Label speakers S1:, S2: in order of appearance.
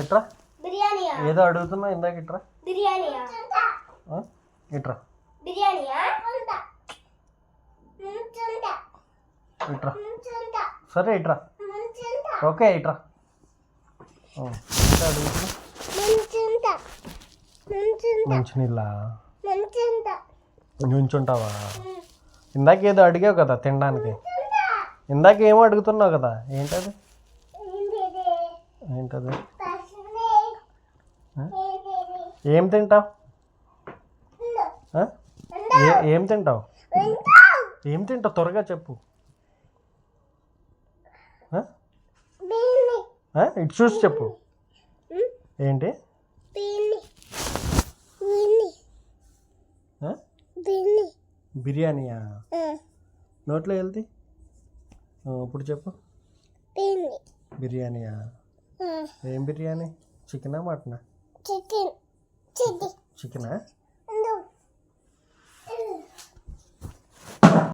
S1: ఇట్రా.
S2: బిర్యానీయా?
S1: ఏదో అడుగుతున్నా ఇందాక. ఇట్రా.
S2: బిర్యానీయా?
S1: ఇట్రా.
S2: బిర్యానీయా?
S1: ఇట్రా. సరే ఇట్రా. ఓకే ఇట్రా. అడుగుతున్నా మంచినీళ్ళ నుంచుంటావా? ఇందాక ఏదో అడిగావు కదా తినడానికి. ఇందాక ఏమో అడుగుతున్నావు కదా, ఏంటది? ఏంటది? ఏం తింటావు? ఏం తింటావు? ఏం తింటావు త్వరగా చెప్పు. ఇటు చూసి చెప్పు. ఏంటి? బిర్యానీయా? నోట్లో వెళ్తే ఇప్పుడు చెప్పు. బిర్యానీయా? ఏం బిర్యానీ? చికెనా మటనా? చికెనా?